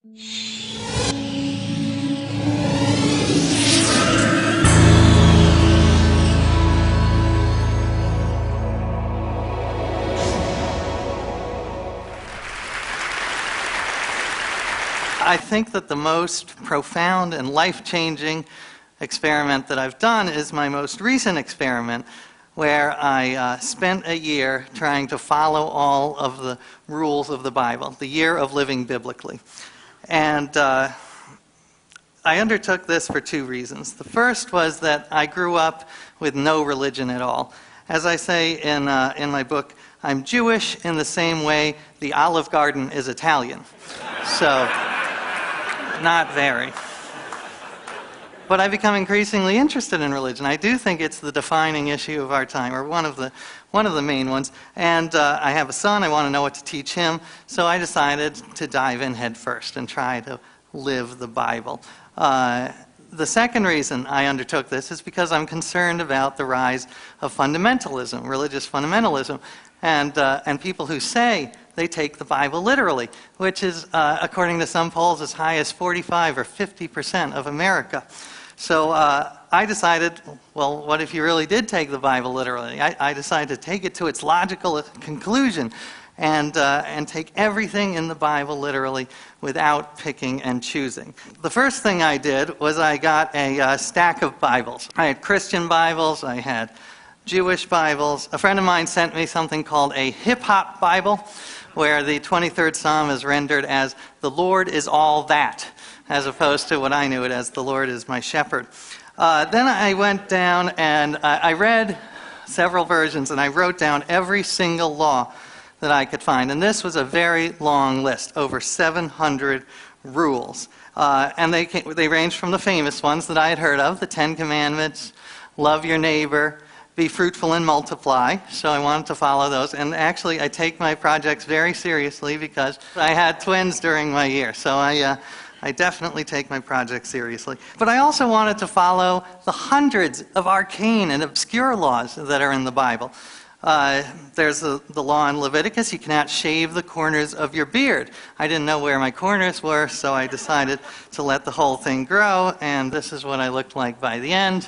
I think that the most profound and life-changing experiment that I've done is my most recent experiment, where I spent a year trying to follow all of the rules of the Bible, the year of living biblically. And I undertook this for two reasons. The first was that I grew up with no religion at all. As I say in my book, I'm Jewish in the same way the Olive Garden is Italian. So, not very. But I've become increasingly interested in religion. I do think it's the defining issue of our time, or one of the main ones. And I have a son. I want to know what to teach him. So I decided to dive in head first and try to live the Bible. The second reason I undertook this is because I'm concerned about the rise of fundamentalism, religious fundamentalism, and people who say they take the Bible literally, which is, according to some polls, as high as 45 or 50% of America. So I decided, well, what if you really did take the Bible literally? I decided to take it to its logical conclusion and take everything in the Bible literally without picking and choosing. The first thing I did was I got a stack of Bibles. I had Christian Bibles, I had Jewish Bibles. A friend of mine sent me something called a hip-hop Bible, where the 23rd Psalm is rendered as, "The Lord is all that," as opposed to what I knew it as, "The Lord is my shepherd." Then I went down and I read several versions, and I wrote down every single law that I could find. And this was a very long list, over 700 rules. And they ranged from the famous ones that I had heard of, the Ten Commandments, love your neighbor, be fruitful and multiply. So I wanted to follow those. And actually, I take my projects very seriously because I had twins during my year. So I definitely take my projects seriously. But I also wanted to follow the hundreds of arcane and obscure laws that are in the Bible. There's the law in Leviticus, you cannot shave the corners of your beard. I didn't know where my corners were, so I decided to let the whole thing grow, and this is what I looked like by the end.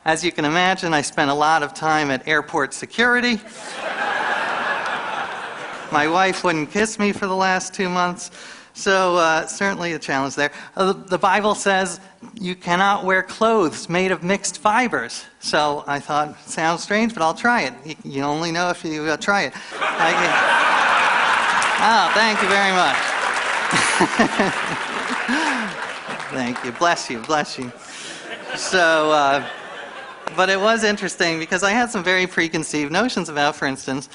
As you can imagine, I spent a lot of time at airport security. My wife wouldn't kiss me for the last 2 months, so certainly a challenge there. The Bible says you cannot wear clothes made of mixed fibers. So I thought, sounds strange, but I'll try it. You only know if you try it. Oh, thank you very much. Thank you. Bless you. Bless you. So, but it was interesting because I had some very preconceived notions about, for instance,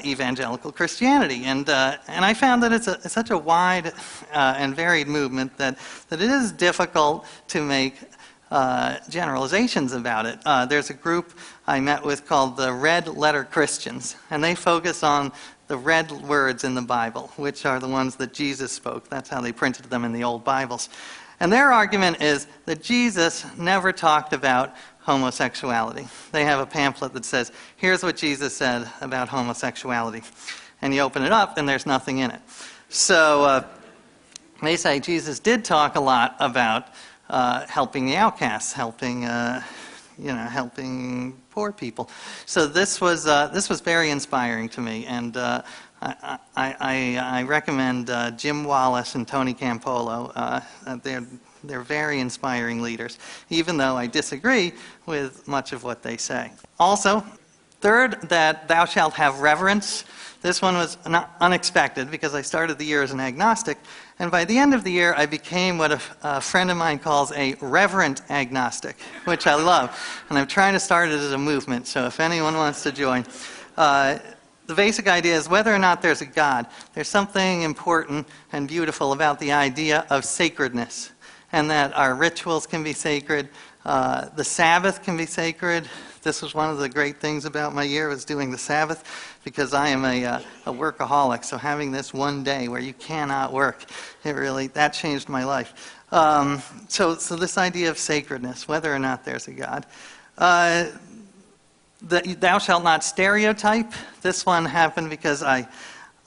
evangelical Christianity, and I found that it's such a wide and varied movement that it is difficult to make generalizations about it. There's a group I met with called the Red Letter Christians, and they focus on the red words in the Bible, which are the ones that Jesus spoke. That's how they printed them in the old Bibles. And their argument is that Jesus never talked about homosexuality. They have a pamphlet that says, here's what Jesus said about homosexuality. And you open it up and there's nothing in it. So they say Jesus did talk a lot about helping the outcasts, helping poor people. So this was very inspiring to me, and I recommend Jim Wallace and Tony Campolo. They're very inspiring leaders, even though I disagree with much of what they say. Also, third, that thou shalt have reverence. This one was unexpected because I started the year as an agnostic, and by the end of the year I became what a friend of mine calls a reverent agnostic, which I love. And I'm trying to start it as a movement, so if anyone wants to join. The basic idea is whether or not there's a God, there's something important and beautiful about the idea of sacredness, and that our rituals can be sacred, the Sabbath can be sacred. This was one of the great things about my year, was doing the Sabbath, because I am a workaholic, so having this one day where you cannot work, that changed my life. So this idea of sacredness, whether or not there's a God. Thou shalt not stereotype. This one happened because I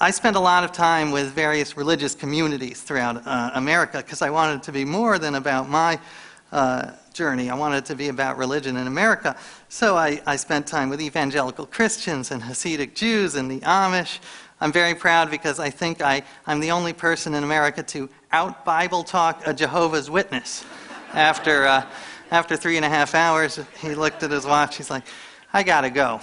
I spent a lot of time with various religious communities throughout America because I wanted it to be more than about my journey. I wanted it to be about religion in America. So I spent time with evangelical Christians and Hasidic Jews and the Amish. I'm very proud because I think I'm the only person in America to out-Bible talk a Jehovah's Witness. After 3.5 hours, he looked at his watch. He's like, I gotta go.